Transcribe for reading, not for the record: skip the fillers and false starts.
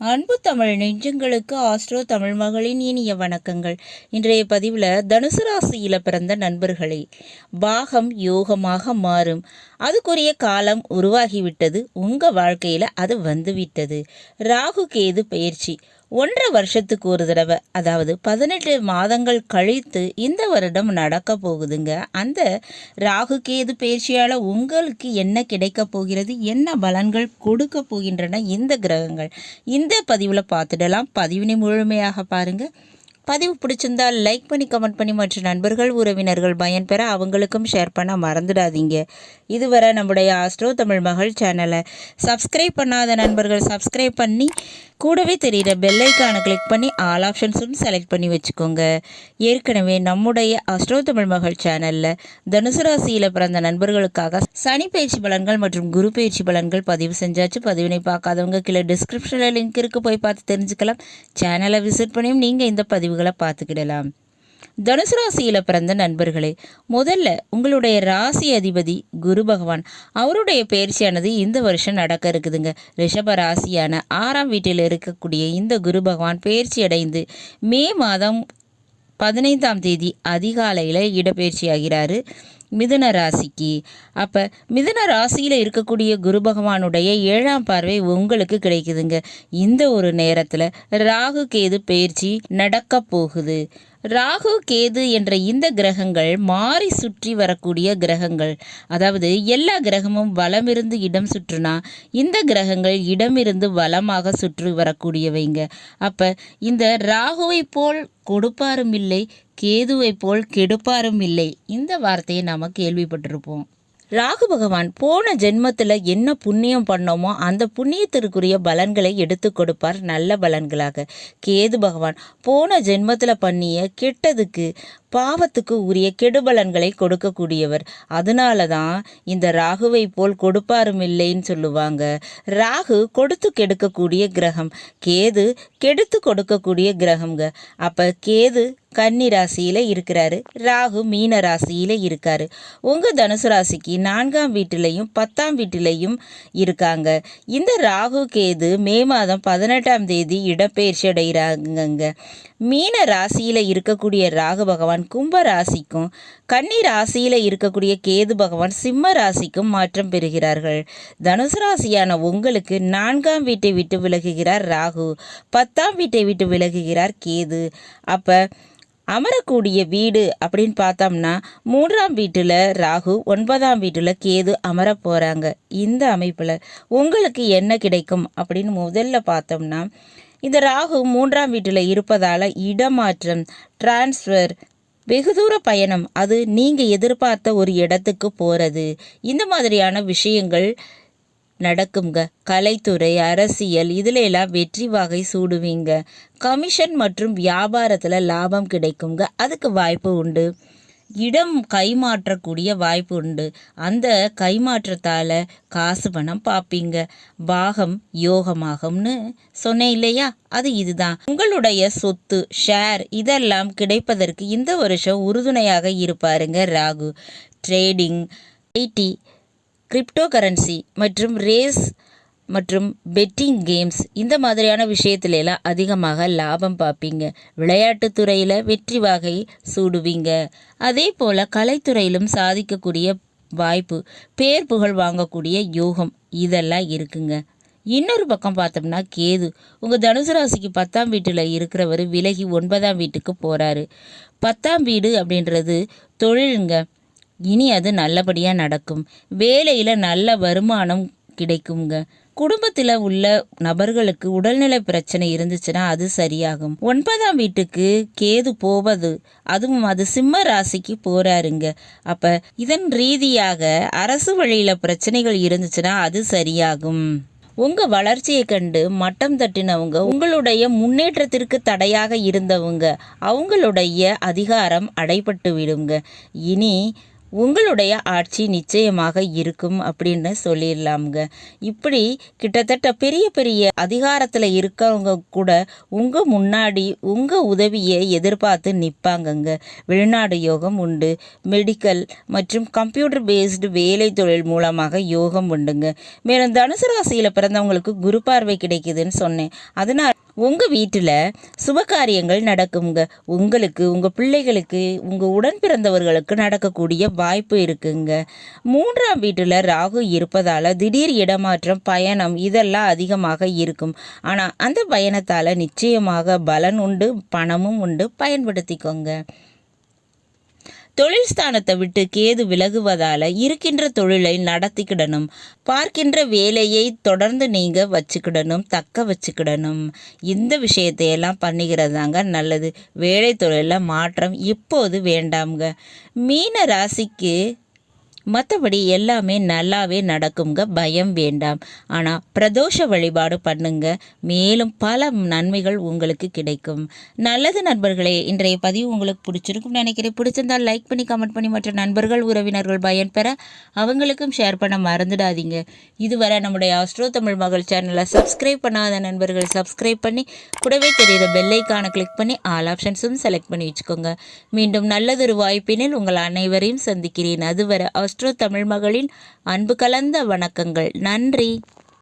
அன்பு தமிழ் நெஞ்சங்களுக்கு ஆஸ்ட்ரோ தமிழ் மகளின் இனிய வணக்கங்கள். இன்றைய பதிவில் தனுசு ராசியில் பிறந்த நண்பர்களே, பாகம் யோகமாக மாறும். அதுக்குரிய காலம் உருவாகிவிட்டது. உங்கள் வாழ்க்கையில் அது வந்துவிட்டது. ராகு கேது பயிற்சி 1.5 வருஷத்துக்கு ஒரு தடவை, அதாவது 18 மாதங்கள் கழித்து இந்த வருடம் நடக்க போகுதுங்க. அந்த ராகு கேது பயிற்சியால் உங்களுக்கு என்ன கிடைக்க போகிறது, என்ன பலன்கள் கொடுக்க போகின்றன இந்த கிரகங்கள், இந்த பதிவில் பார்த்துடலாம். பதிவினை முழுமையாக பாருங்கள். பதிவு பிடிச்சிருந்தால் லைக் பண்ணி கமெண்ட் பண்ணி மற்ற நண்பர்கள் உறவினர்கள் பயன்பெற அவங்களுக்கும் ஷேர் பண்ண மறந்துடாதீங்க. இதுவரை நம்முடைய ஆஸ்ட்ரோ தமிழ் மகள் சேனலை சப்ஸ்கிரைப் பண்ணாத நண்பர்கள் சப்ஸ்கிரைப் பண்ணி கூடவே தெரிகிற பெல்லைக்கானை கிளிக் பண்ணி ஆல் ஆப்ஷன்ஸும் செலக்ட் பண்ணி வச்சுக்கோங்க. ஏற்கனவே நம்முடைய ஆஸ்ட்ரோ தமிழ் மகள் சேனலில் தனுசு ராசியில் பிறந்த நண்பர்களுக்காக சனி பயிற்சி பலன்கள் மற்றும் குரு பயிற்சி பலன்கள் பதிவு செஞ்சாச்சு. பதிவினை பார்க்காதவங்க கீழே டிஸ்கிரிப்ஷனில் லிங்க் இருக்குது, போய் பார்த்து தெரிஞ்சுக்கலாம். சேனலை விசிட் பண்ணியும் நீங்கள் இந்த பதிவுகளை பார்த்துக்கிடலாம். தனுசு ராசியில் பிறந்த நண்பர்களே, முதல்ல உங்களுடைய ராசி அதிபதி குரு பகவான், அவருடைய பயிற்சியானது இந்த வருஷம் நடக்க இருக்குதுங்க. ரிஷப ராசியான 6ஆம் வீட்டில் இருக்கக்கூடிய இந்த குரு பகவான் பயிற்சி அடைந்து மே மாதம் 15ஆம் தேதி அதிகாலையில் இடப்பெயர்ச்சி ஆகிறாரு மிதுன ராசிக்கு. அப்போ மிதுன ராசியில் இருக்கக்கூடிய குரு பகவானுடைய 7ஆம் பார்வை உங்களுக்கு கிடைக்குதுங்க. இந்த ஒரு நேரத்தில் ராகு கேது பயிற்சி நடக்க போகுது. ராகு கேது என்ற இந்த கிரகங்கள் மாறி சுற்றி வரக்கூடிய கிரகங்கள். அதாவது எல்லா கிரகமும் வலமிருந்து இடம் சுற்றுனா இந்த கிரகங்கள் இடமிருந்து வலமாக சுற்றி வரக்கூடியவைங்க. அப்போ இந்த ராகுவை போல் கொடுப்பாரும் இல்லை, கேதுவை போல் கெடுப்பாரும் இல்லை, இந்த வார்த்தையை நாம் கேள்விப்பட்டிருப்போம். ராகு பகவான் போன ஜென்மத்தில் என்ன புண்ணியம் பண்ணோமோ அந்த புண்ணியத்திற்குரிய பலன்களை எடுத்து கொடுப்பார் நல்ல பலன்களாக. கேது பகவான் போன ஜென்மத்தில் பண்ணிய கெட்டதுக்கு பாவத்துக்கு உரிய கெடுபலன்களை கொடுக்கக்கூடியவர். அதனால தான் இந்த ராகுவை போல் கொடுப்பாரும் இல்லைன்னு சொல்லுவாங்க. ராகு கொடுத்து கெடுக்கக்கூடிய கிரகம், கேது கெடுத்து கொடுக்கக்கூடிய கிரகம்ங்க. அப்போ கேது கன்னி ராசியில் இருக்கிறாரு, ராகு மீன ராசியில் இருக்காரு. உங்கள் தனுசு ராசிக்கு 4ஆம் வீட்டிலையும் 10ஆம் வீட்டிலையும் இருக்காங்க. இந்த ராகு கேது மே மாதம் 18ஆம் தேதி இடப்பெயர்ச்சி அடைகிறாங்க. மீன ராசியில் இருக்கக்கூடிய ராகு பகவான் கும்ப ராசிக்கும், கன்னி ராசியில் இருக்கக்கூடிய கேது பகவான் சிம்ம ராசிக்கும் மாற்றம் பெறுகிறார்கள். தனுசு ராசியான உங்களுக்கு 4ஆம் வீட்டை விட்டு விலகுகிறார் ராகு, 10ஆம் வீட்டை விட்டு விலகுகிறார் கேது. அப்போ அமரக்கூடிய வீடு அப்படின்னு பார்த்தோம்னா 3ஆம் வீட்டில் ராகு, 9ஆம் வீட்டில் கேது அமர போகிறாங்க. இந்த அமைப்பில் உங்களுக்கு என்ன கிடைக்கும் அப்படின்னு முதல்ல பார்த்தோம்னா, இந்த ராகு 3ஆம் வீட்டில் இருப்பதால் இடமாற்றம், டிரான்ஸ்ஃபர், வெகு தூர பயணம், அது நீங்கள் எதிர்பார்த்த ஒரு இடத்துக்கு போகிறது, இந்த மாதிரியான விஷயங்கள் நடக்குங்க. கலைத்துறை, அரசியல், இதில் எல்லாம் வெற்றி வாகை சூடுவீங்க. கமிஷன் மற்றும் வியாபாரத்தில் லாபம் கிடைக்குங்க, அதுக்கு வாய்ப்பு உண்டு. இடம் கைமாற்றக்கூடிய வாய்ப்பு உண்டு. அந்த கைமாற்றத்தால் காசு பணம் பார்ப்பீங்க. பாகம் யோகமாகும்னு சொன்னேன் இல்லையா, அது இதுதான். உங்களுடைய சொத்து, ஷேர் இதெல்லாம் கிடைப்பதற்கு இந்த வருஷம் உறுதுணையாக இருப்பாருங்க Rahu. Trading, IT, crypto currency மற்றும் ரேஸ் மற்றும் பெட்டிங் கேம்ஸ், இந்த மாதிரியான விஷயத்துலலாம் அதிகமாக லாபம் பார்ப்பீங்க. விளையாட்டுத்துறையில் வெற்றி வாகை சூடுவீங்க. அதே போல் கலைத்துறையிலும் சாதிக்கக்கூடிய வாய்ப்பு, பேர் புகழ் வாங்கக்கூடிய யோகம் இதெல்லாம் இருக்குங்க. இன்னொரு பக்கம் பார்த்தோம்னா கேது உங்கள் தனுசு ராசிக்கு 10ஆம் வீட்டில் இருக்கிறவர் விலகி 9ஆம் வீட்டுக்கு போகிறாரு. 10ஆம் வீடு அப்படின்றது தொழிலுங்க. இனி அது நல்லபடியாக நடக்கும். வேலையில் நல்ல வருமானம் கிடைக்குங்க. குடும்பத்தில் உள்ள நபர்களுக்கு உடல்நிலை பிரச்சனை இருந்துச்சுன்னா அது சரியாகும். 9ஆம் வீட்டுக்கு கேது போவது, அதுவும் அது சிம்ம ராசிக்கு போறாருங்க. அப்போ இதன் ரீதியாக அரசு வழியில் பிரச்சனைகள் இருந்துச்சுன்னா அது சரியாகும். உங்கள் வளர்ச்சியை கண்டு மட்டம் தட்டினவங்க, உங்களுடைய முன்னேற்றத்திற்கு தடையாக இருந்தவங்க, அவங்களுடைய அதிகாரம் அடைபட்டு விடுங்க. இனி உங்களுடைய ஆட்சி நிச்சயமாக இருக்கும் அப்படின்னு சொல்லிடலாமுங்க. இப்படி கிட்டத்தட்ட பெரிய பெரிய அதிகாரத்தில் இருக்கவங்க கூட உங்கள் முன்னாடி உங்கள் உதவியை எதிர்பார்த்து நிற்பாங்கங்க. வெளிநாடு யோகம் உண்டு. மெடிக்கல் மற்றும் கம்ப்யூட்டர் பேஸ்டு வேலை தொழில் மூலமாக யோகம் உண்டுங்க. மேலும் தனுசு ராசியில் பிறந்தவங்களுக்கு குரு பார்வை கிடைக்குதுன்னு சொன்னேன். அதனால் உங்கள் வீட்டில் சுபகாரியங்கள் நடக்குங்க. உங்களுக்கு, உங்கள் பிள்ளைகளுக்கு, உங்கள் உடன் பிறந்தவர்களுக்கு நடக்கக்கூடிய வாய்ப்பு இருக்குங்க. 3ஆம் வீட்டில் ராகு இருப்பதால் திடீர் இடமாற்றம், பயணம் இதெல்லாம் அதிகமாக இருக்கும். ஆனால் அந்த பயணத்தால் நிச்சயமாக பலன் உண்டு, பணமும் உண்டு. பயன்படுத்திக்கோங்க. தொழில் ஸ்தானத்தை விட்டு கேது விலகுவதால் இருக்கின்ற தொழிலை நடத்திக்கிடணும். பார்க்கின்ற வேலையை தொடர்ந்து நீங்கள் வச்சுக்கிடணும், தக்க வச்சுக்கிடணும். இந்த விஷயத்தையெல்லாம் பண்ணிக்கிறதாங்க நல்லது. வேலை தொழிலில் மாற்றம் இப்போது வேண்டாம்ங்க. மீன ராசிக்கு மற்றபடி எல்லாமே நல்லாவே நடக்குங்க. பயம் வேண்டாம். ஆனால் பிரதோஷ வழிபாடு பண்ணுங்க. மேலும் பல நன்மைகள் உங்களுக்கு கிடைக்கும். நல்லது நண்பர்களே, இன்றைய பதிவு உங்களுக்கு பிடிச்சிருக்கும் நினைக்கிறேன். பிடிச்சிருந்தால் லைக் பண்ணி, கமெண்ட் பண்ணி மற்ற நண்பர்கள், உறவினர்கள் பயன்பெற அவங்களுக்கும் ஷேர் பண்ண மறந்துடாதீங்க. இதுவரை நம்முடைய ஆஸ்ட்ரோ தமிழ் மகள் சேனலை சப்ஸ்கிரைப் பண்ணாத நண்பர்கள் சப்ஸ்கிரைப் பண்ணி கூடவே தெரிகிற பெல்லைக்கான கிளிக் பண்ணி ஆல் ஆப்ஷன்ஸும் செலக்ட் பண்ணி வச்சுக்கோங்க. மீண்டும் நல்லதொரு வாய்ப்பினில் உங்கள் அனைவரையும் சந்திக்கிறேன். அதுவரை ஆஸ்ட்ரோ தமிழ் மகளின் அன்பு கலந்த வணக்கங்கள். நன்றி.